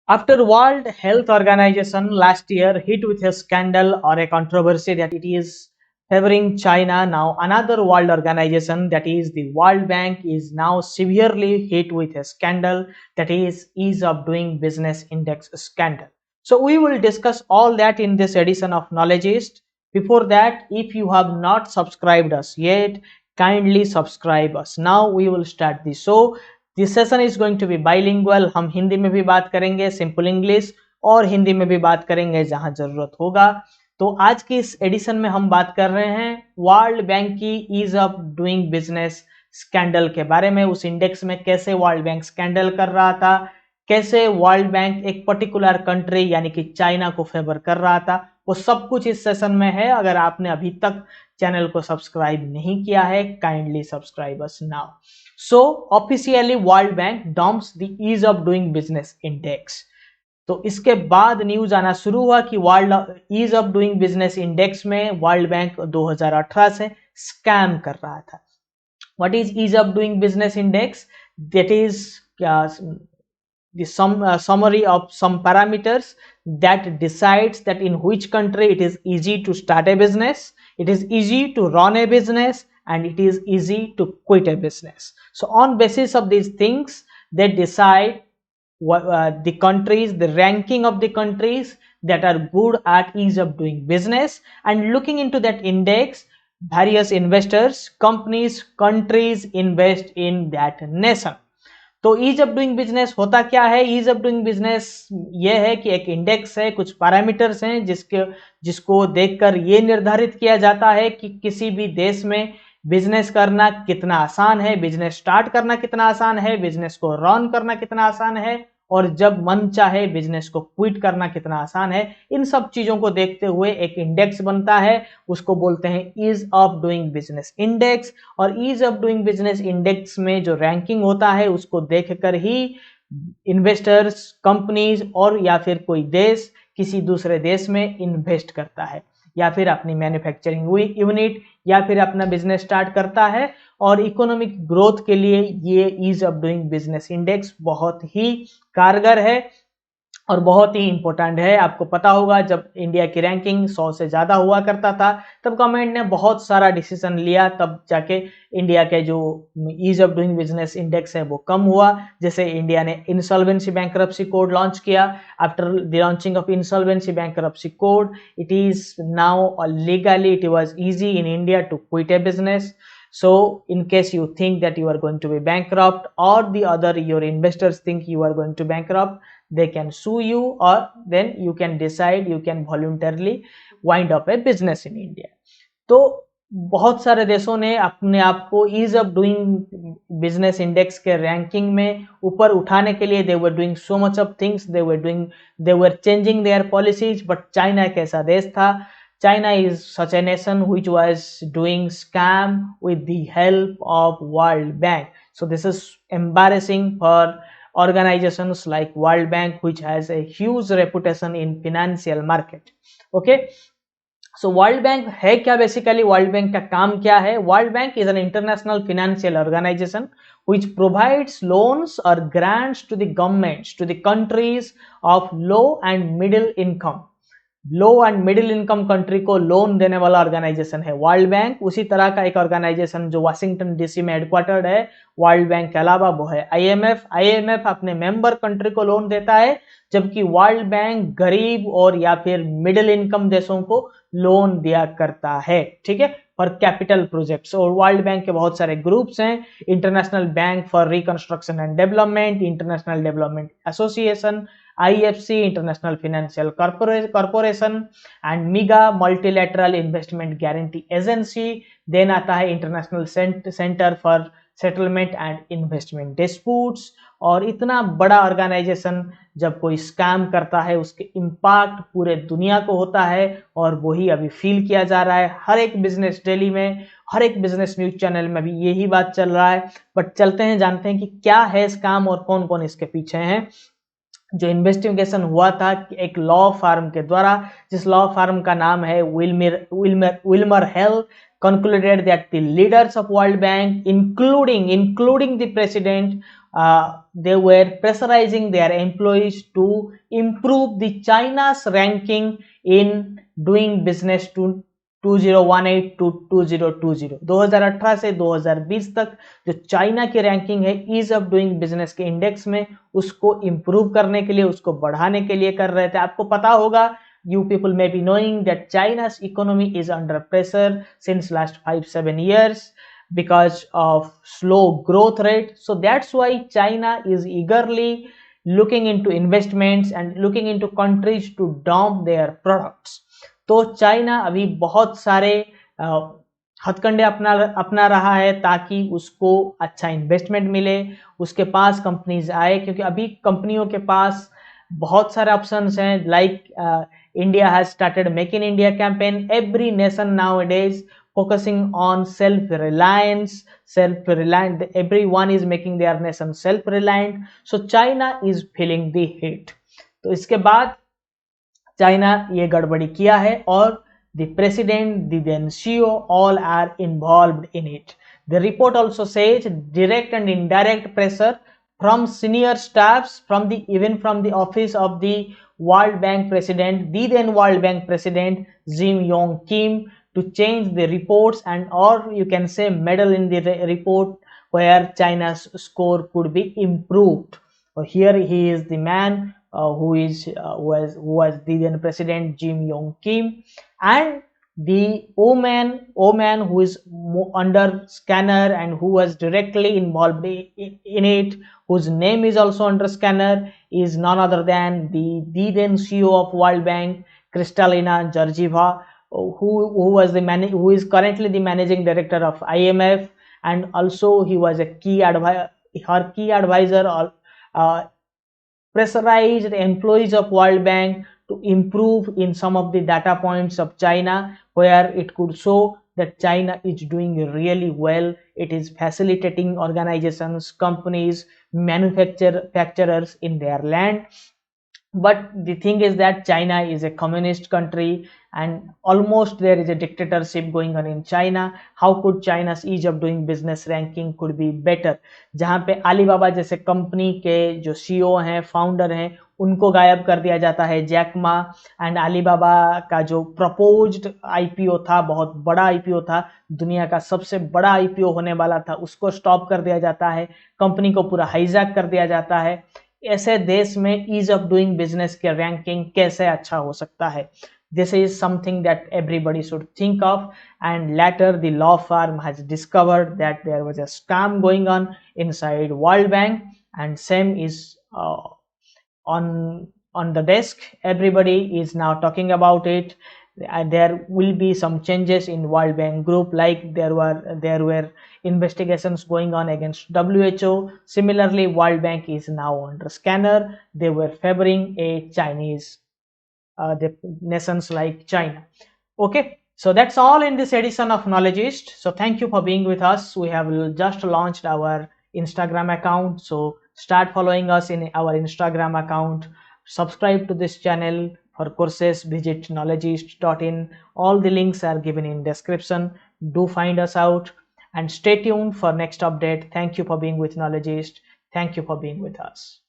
After World Health Organization last year hit with a scandal or a controversy that it is favoring China, now another world organization, that is the World Bank, is now severely hit with a scandal, that is Ease of Doing Business Index scandal. So we will discuss all that in this edition of Knowledgeist. Before that, if you have not subscribed us yet, kindly subscribe us. Now we will start the show. This session is going to be bilingual. हम हिंदी में भी बात करेंगे, simple English, और हिंदी में भी बात करेंगे जहां जरूरत होगा। तो आज की इस एडिशन में हम बात कर रहे हैं वर्ल्ड बैंक की ease of doing business scandal के बारे में। उस इंडेक्स में कैसे वर्ल्ड बैंक स्कैंडल कर रहा था, कैसे वर्ल्ड बैंक एक पर्टिकुलर कंट्री यानी कि चाइना को फेवर कर रहा था, वो सब कुछ इस सेशन में है। अगर आपने अभी तक चैनल को सब्सक्राइब नहीं किया है, kindly subscribe us now. So officially World Bank dumps the ease of doing business index। तो इसके बाद न्यूज आना शुरू हुआ कि world ease of doing business index में वर्ल्ड बैंक 2018 से स्कैम कर रहा था। What is ease of doing business index? That is the summary of some parameters that decides that in which country it is easy to start a business, it is easy to run a business, and it is easy to quit a business. So on basis of these things, they decide the countries, the ranking of the countries that are good at ease of doing business, and looking into that index, various investors, companies, countries invest in that nation। तो ease of doing business होता क्या है? Ease of doing business ये है कि एक index है, कुछ पैरामीटर्स हैं जिसको देखकर ये निर्धारित किया जाता है कि किसी भी देश में बिजनेस करना कितना आसान है, बिजनेस स्टार्ट करना कितना आसान है, बिजनेस को रन करना कितना आसान है, और जब मन चाहे बिजनेस को क्विट करना कितना आसान है। इन सब चीजों को देखते हुए एक इंडेक्स बनता है, उसको बोलते हैं ease of doing business index. और ease of doing business index में जो रैंकिंग होता है उसको देखकर ही इन्वेस्टर्स, कंपनीज और या फिर कोई देश किसी दूसरे देश में इन्वेस्ट करता है, या फिर अपनी मैन्युफैक्चरिंग यूनिट या फिर अपना बिजनेस स्टार्ट करता है। और इकोनॉमिक ग्रोथ के लिए ये ease of doing business index बहुत ही कारगर है और बहुत ही इंपॉर्टेंट है। आपको पता होगा जब इंडिया की रैंकिंग 100 से ज्यादा हुआ करता था तब गवर्नमेंट ने बहुत सारा डिसीजन लिया, तब जाके इंडिया के जो ease of doing business index है वो कम हुआ। जैसे इंडिया ने इंसॉल्वेंसी बैंकरप्सी कोड लॉन्च किया। After the launching of insolvency bankruptcy code, it is now legally it was easy in India to quit a business. So in case you think that you are going to be bankrupt, or the other your investors think you are going to bankrupt, they can sue you, or then you can decide you can voluntarily wind up a business in India। तो बहुत सारे देशों ने अपने आप को ease of doing business index के ranking में ऊपर उठाने के लिए they were doing so much of things, they were changing their policies. But China एक ऐसा देश था, China is such a nation which was doing scam with the help of World Bank. So this is embarrassing for organizations like World Bank, which has a huge reputation in financial market. Okay, so World Bank है क्या? Basically world bank का काम क्या है? World bank is an international financial organization which provides loans or grants to the governments, to the countries of low and middle income। Low and middle income country को loan देने वाला organisation है world bank. उसी तरह का एक organisation जो Washington DC में हेडक्वार्टर्ड है वर्ल्ड बैंक के अलावा, वो है आईएमएफ। आईएमएफ अपने मेंबर कंट्री को लोन देता है, जबकि वर्ल्ड बैंक गरीब और या फिर मिडिल इनकम देशों को लोन दिया करता है, ठीक है, फॉर कैपिटल प्रोजेक्ट्स। और वर्ल्ड बैंक के बहुत सारे ग्रुप्स हैं, international bank for reconstruction and development, international development association, IFC, international financial corporation, and MIGA multilateral investment guarantee agency. Then आता है international centre for settlement and investment disputes. और इतना बड़ा ऑर्गेनाइजेशन जब कोई स्कैम करता है उसके इम्पैक्ट पूरे दुनिया को होता है, और वही अभी फील किया जा रहा है हर एक बिजनेस डेली में, हर एक बिजनेस न्यूज चैनल में भी यही बात चल रहा है। बट चलते हैं जानते हैं कि क्या है स्कैम और कौन कौन इसके पीछे हैं। जो इन्वेस्टिगेशन हुआ था एक लॉ फार्म के द्वारा, जिस लॉ फार्म का नाम है Wilmer hello, concluded that the leaders of World Bank, including the president, they were pressurizing their employees to improve the China's ranking in doing business to 2018 to 2020, 2018 से 2020 तक जो China की रैंकिंग है ease of doing business के index में, उसको improve करने के लिए, उसको बढ़ाने के लिए कर रहे थे। आपको पता होगा, you people may be knowing that China's economy is under pressure since last 5-7 years because of slow growth rate. So that's why China is eagerly looking into investments and looking into countries to dump their products. तो China अभी बहुत सारे हथकंडे अपना रहा है ताकि उसको अच्छा इन्वेस्टमेंट मिले, उसके पास कंपनीज आए, क्योंकि अभी कंपनियों के पास बहुत सारे ऑप्शंस हैं। Like India has started Make in India campaign. Every nation nowadays focusing on self-reliance. Everyone is making their nation self-reliant. So China is feeling the heat. तो इसके बाद चाइना ये गड़बड़ी किया है और the president, the then CEO, all are involved in it. The report also says direct and indirect pressure from senior staffs, even from the office of the World Bank president, the then World Bank president Jim Yong Kim, to change the reports and, or you can say, meddle in the report where China's score could be improved. Here he is the man who was the then president Jim Yong Kim, and the Oman who is under scanner and who was directly involved in it, whose name is also under scanner, is none other than the then CEO of World Bank, Kristalina Georgieva, who is currently the managing director of IMF, and also he was a her key advisor, pressurized employees of World Bank to improve in some of the data points of China where it could show that China is doing really well. It is facilitating organizations, companies, manufacturers in their land. But the thing is that China is a communist country and almost there is a dictatorship going on in China. How could China's ease of doing business ranking could be better? जहाँ पे Alibaba जैसे company के जो CEO हैं, founder हैं, उनको गायब कर दिया जाता है, जैक मा, एंड अलीबाबा का जो प्रपोज्ड आईपीओ था, बहुत बड़ा आईपीओ था, दुनिया का सबसे बड़ा आईपीओ होने वाला था, उसको स्टॉप कर दिया जाता है, कंपनी को पूरा हाईजैक कर दिया जाता है। ऐसे देश में ईज ऑफ डूइंग बिजनेस के रैंकिंग कैसे अच्छा हो सकता है? This is something that everybody should think of, and later the law firm has discovered that there was a scam going on inside World Bank, and same is on the desk. Everybody is now talking about it. There will be some changes in World Bank group, like there were investigations going on against WHO. Similarly, World Bank is now under scanner. They were favoring a Chinese the nations like China. Okay, so that's all in this edition of Knowledgeist. So thank you for being with us. We have just launched our Instagram account, so start following us in our Instagram account. Subscribe to this channel. For courses, visit knowledgeist.in. All the links are given in description. Do find us out and stay tuned for next update. Thank you for being with Knowledgeist. Thank you for being with us.